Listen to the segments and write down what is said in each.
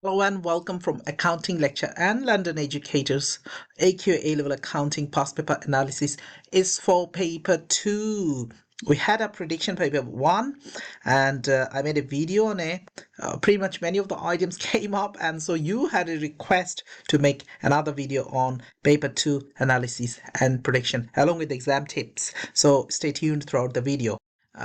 Hello and welcome from Accounting Lecture and London Educators. AQA A-level Accounting past paper analysis is for paper 2. We had a prediction paper 1 and I made a video on it. Pretty much many of the items came up, and so you had a request to make another video on paper 2 analysis and prediction along with exam tips. So stay tuned throughout the video.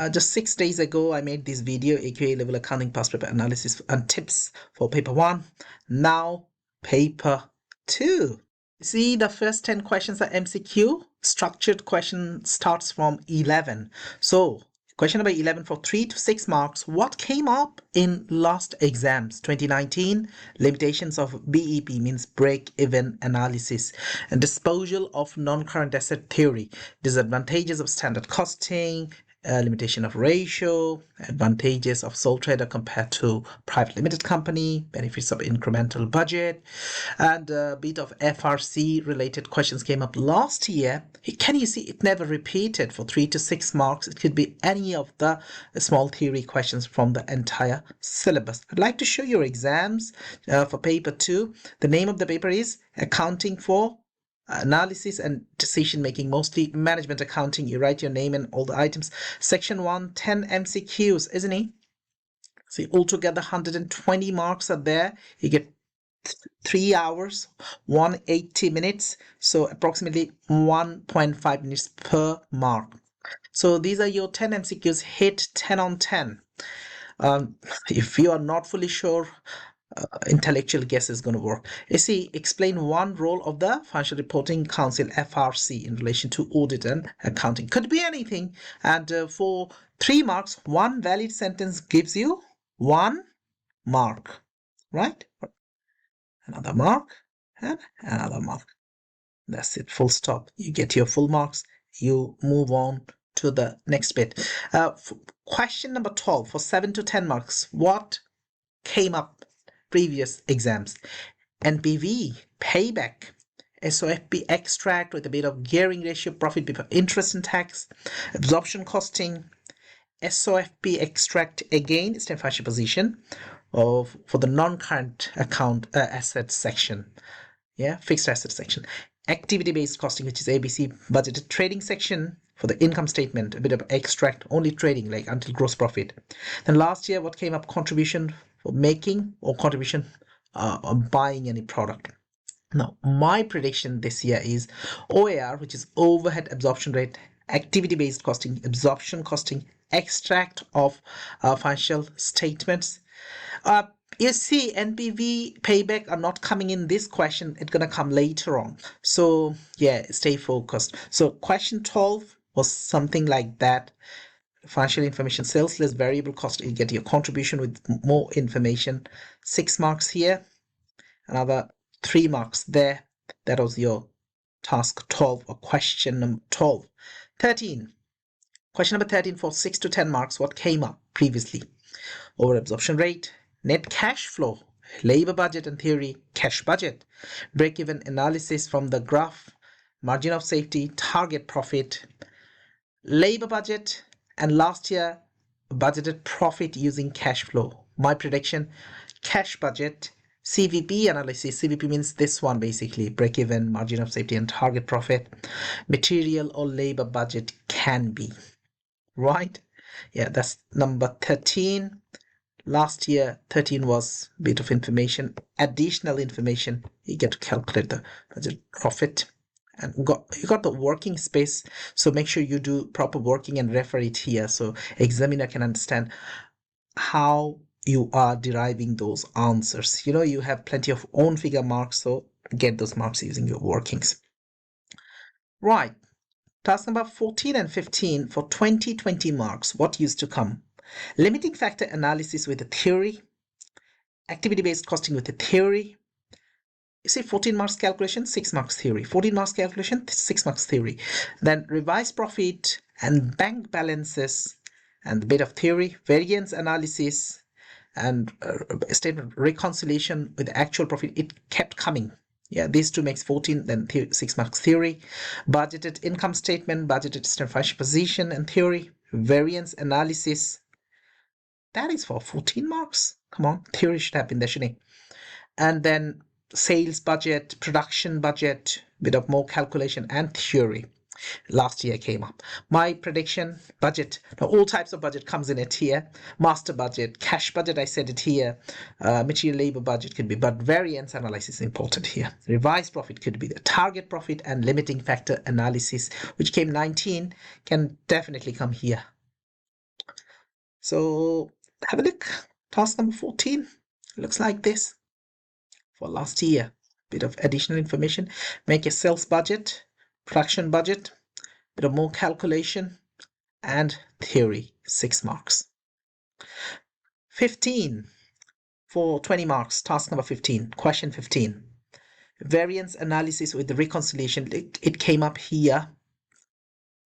Just 6 days ago, I made this video, AQA level accounting past paper analysis and tips for paper 1. Now, paper 2. See, the first 10 questions are MCQ. Structured question starts from 11. So, question number 11 for 3 to 6 marks. What came up in last exams? 2019, limitations of BEP means break-even analysis, and disposal of non-current asset theory, disadvantages of standard costing, limitation of ratio, advantages of sole trader compared to private limited company, benefits of incremental budget, and a bit of FRC related questions came up last year. Can you see it never repeated for 3 to 6 marks? It could be any of the small theory questions from the entire syllabus. I'd like to show your exams for paper 2. The name of the paper is Accounting for Analysis and Decision Making, mostly management accounting. You write your name and all the items. Section 1, 10 MCQs, isn't it? See, altogether 120 marks are there. You get 3 hours, 180 minutes, so approximately 1.5 minutes per mark. So these are your 10 MCQs. Hit 10 on 10. If you are not fully sure, intellectual guess is going to work. You see, explain one role of the Financial Reporting Council FRC in relation to audit and accounting. Could be anything. And for 3 marks, one valid sentence gives you 1 mark, right? Another mark and another mark. That's it, full stop. You get your full marks. You move on to the next bit. Question number 12 for 7 to 10 marks. What came up previous exams? NPV, payback, SOFP extract with a bit of gearing ratio, profit before interest and tax, absorption costing, SOFP extract again, stand financial position of for the non-current account asset section, fixed asset section, activity-based costing, which is ABC, budgeted trading section for the income statement, a bit of extract, only trading like until gross profit. Then last year, what came up? Contribution for making or contribution on buying any product. Now, my prediction this year is OAR, which is overhead absorption rate, activity-based costing, absorption costing, extract of financial statements. You see, NPV, payback are not coming in this question. It's going to come later on. So, yeah, stay focused. So, question 12 was something like that. Financial information, sales less variable cost, you get your contribution with more information. 6 marks here, another 3 marks there. That was your task 12 or question number 12. 13. Question number 13 for 6 to 10 marks. What came up previously? Over absorption rate, net cash flow, labor budget and theory, cash budget, break-even analysis from the graph, margin of safety, target profit, labor budget, and last year budgeted profit using cash flow. My prediction, cash budget, CVP analysis. CVP means this one basically, break-even, margin of safety and target profit. Material or labor budget can be, right? Yeah, that's number 13. Last year 13 was a bit of information, additional information. You get to calculate the budget profit. And you got the working space, so make sure you do proper working and refer it here so examiner can understand how you are deriving those answers. You have plenty of own figure marks, so get those marks using your workings. Right, task number 14 and 15 for 20 marks. What used to come? Limiting factor analysis with a theory, activity-based costing with a theory. You see, 14 marks calculation, 6 marks theory. 14 marks calculation, 6 marks theory. Then revised profit and bank balances and a bit of theory, variance analysis and statement reconciliation with actual profit. It kept coming. Yeah, these two makes 14, then 6 marks theory. Budgeted income statement, budgeted financial position and theory, variance analysis. That is for 14 marks. Come on, theory should have been there, shouldn't it? And then sales budget, production budget, bit of more calculation and theory. Last year came up. My prediction, budget. Now all types of budget comes in it here. Master budget, cash budget, I said it here. Material labor budget could be, but variance analysis is important here. Revised profit could be the target profit, and limiting factor analysis, which came 19, can definitely come here. So have a look. Task number 14 looks like this for last year. Bit of additional information. Make a sales budget, production budget, bit of more calculation, and theory, 6 marks. 15 for 20 marks. Task number 15. Question 15. Variance analysis with the reconciliation. It came up here.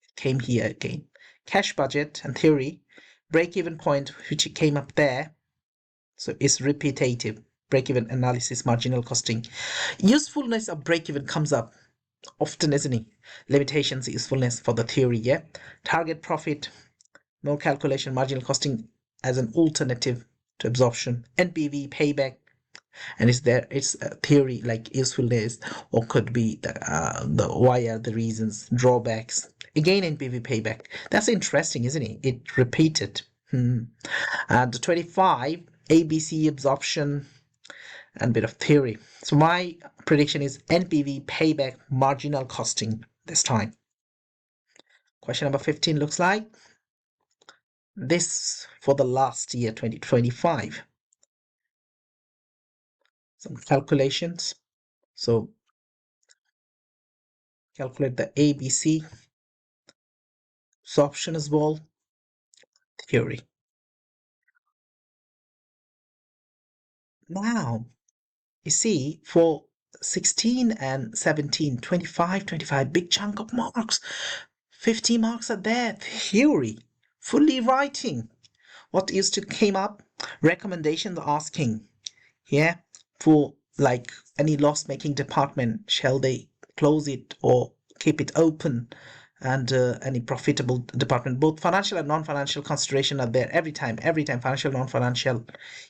It came here again. Cash budget and theory. Break-even point, which came up there. So it's repetitive. Break-even analysis, marginal costing. Usefulness of break-even comes up often, isn't it? Limitations, usefulness for the theory, yeah. Target profit, more calculation, marginal costing as an alternative to absorption. NPV, payback, and it's a theory like usefulness, or could be the why are the reasons, drawbacks. Again, NPV, payback. That's interesting, isn't it? It repeated. And 25, ABC, absorption, and a bit of theory. So my prediction is NPV, payback, marginal costing this time. Question number 15 looks like this for the last year, 2025. Some calculations. So calculate the ABC, absorption as well, theory. Now, you see, for 16 and 17, 25, big chunk of marks. 50 marks are there. Theory, fully writing. What used to came up? Recommendations asking, yeah, for like any loss-making department, shall they close it or keep it open? And any profitable department, both financial and non-financial consideration are there every time, financial, non-financial.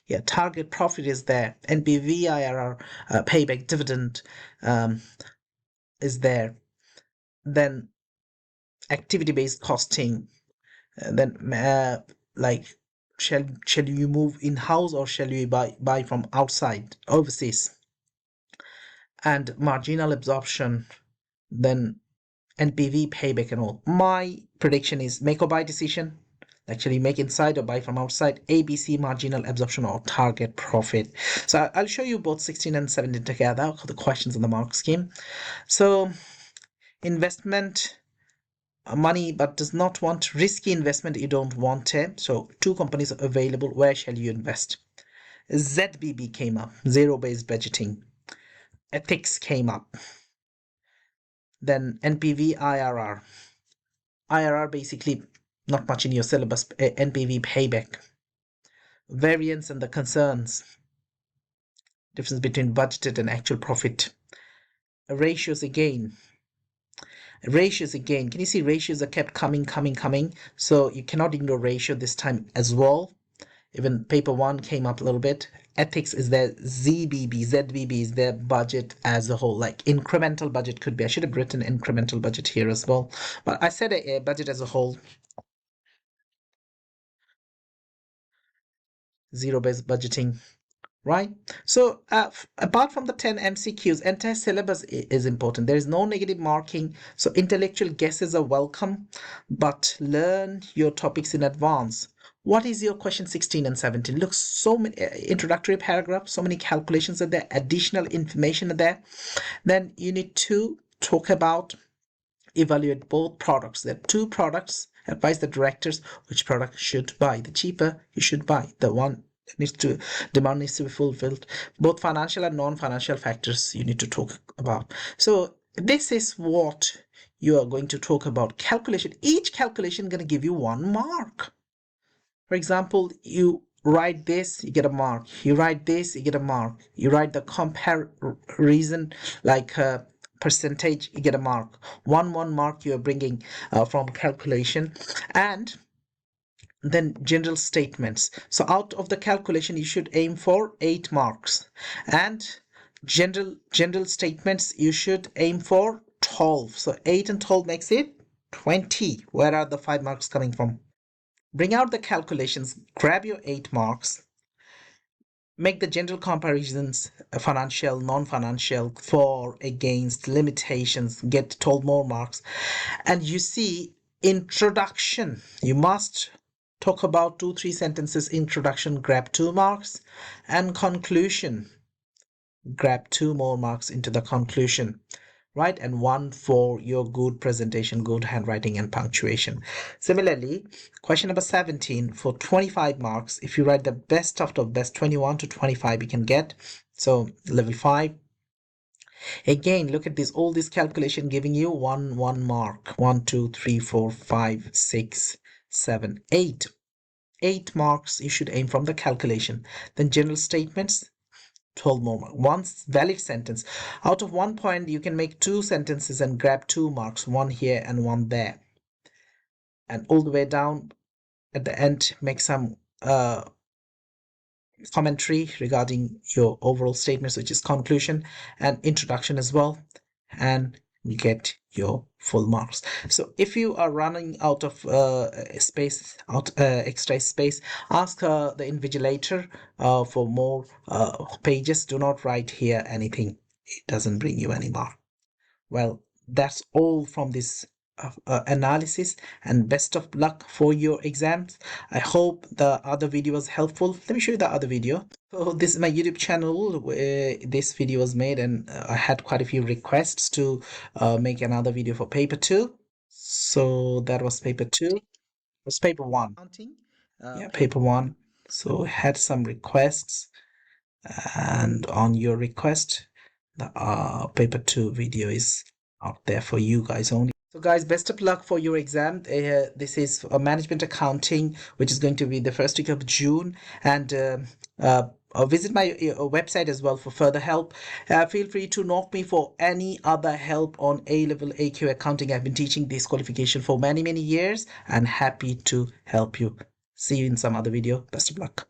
Yeah, target profit is there, NPV, IRR, payback, dividend is there. Then activity-based costing, then like shall you move in-house or shall you buy from outside, overseas, and marginal absorption, then NPV, payback, and all. My prediction is make or buy decision. Actually, make inside or buy from outside. ABC, marginal absorption, or target profit. So I'll show you both 16 and 17 together, the questions on the mark scheme. So investment, money, but does not want risky investment. You don't want it. So 2 companies are available. Where shall you invest? ZBB came up, zero-based budgeting. Ethics came up. Then NPV, IRR. IRR basically not much in your syllabus. NPV, payback. Variance and the concerns. Difference between budgeted and actual profit. Ratios again. Can you see ratios are kept coming? So you cannot ignore ratio this time as well. Even paper 1 came up a little bit. Ethics is there. ZBB is their budget as a whole. Like incremental budget could be. I should have written incremental budget here as well. But I said a budget as a whole. Zero-based budgeting. Right? So apart from the 10 MCQs, entire syllabus is important. There is no negative marking. So intellectual guesses are welcome, but learn your topics in advance. What is your question 16 and 17? Look, so many introductory paragraphs, so many calculations are there, additional information are there. Then you need to talk about, evaluate both products. There are 2 products. Advise the directors which product should buy. The cheaper you should buy. The one demand needs to be fulfilled. Both financial and non-financial factors you need to talk about. So this is what you are going to talk about. Calculation. Each calculation going to give you 1 mark. For example, you write this, you get a mark. You write this, you get a mark. You write the comparison like percentage, you get a mark. 1 mark you are bringing from calculation. And then general statements. So out of the calculation, you should aim for 8 marks, and general statements you should aim for 12. So 8 and 12 makes it 20. Where are the 5 marks coming from? Bring out the calculations, grab your 8 marks, make the general comparisons, financial, non-financial, for, against, limitations, get 12 more marks. And you see, introduction, you must talk about 2-3 sentences. Introduction, grab 2 marks, and conclusion, grab 2 more marks into the conclusion, right? And 1 for your good presentation, good handwriting, and punctuation. Similarly, question number 17, for 25 marks, if you write the best of the best, 21 to 25 you can get. So level 5. Again, look at this, all this calculation giving you 1 mark. 1 2 3 4 5 6 7 8. 8 marks you should aim from the calculation. Then general statements, 12 more marks. One valid sentence. Out of 1 point, you can make 2 sentences and grab 2 marks, 1 here and 1 there. And all the way down at the end, make some commentary regarding your overall statements, which is conclusion and introduction as well, and you get your full marks. So if you are running out of extra space, ask the invigilator for more pages. Do not write here anything, it doesn't bring you any mark. Well, that's all from this analysis, and best of luck for your exams. I hope the other video was helpful. Let me show you the other video. So this is my YouTube channel where this video was made, and I had quite a few requests to make another video for paper 2. So that was paper 2. It was paper 1. Yeah, paper 1. So I had some requests, and on your request, the paper 2 video is out there for you guys only. So guys, best of luck for your exam. This is management accounting, which is going to be the first week of June. And visit my website as well for further help. Feel free to knock me for any other help on A-level AQA accounting. I've been teaching this qualification for many years and happy to help you. See you in some other video. Best of luck.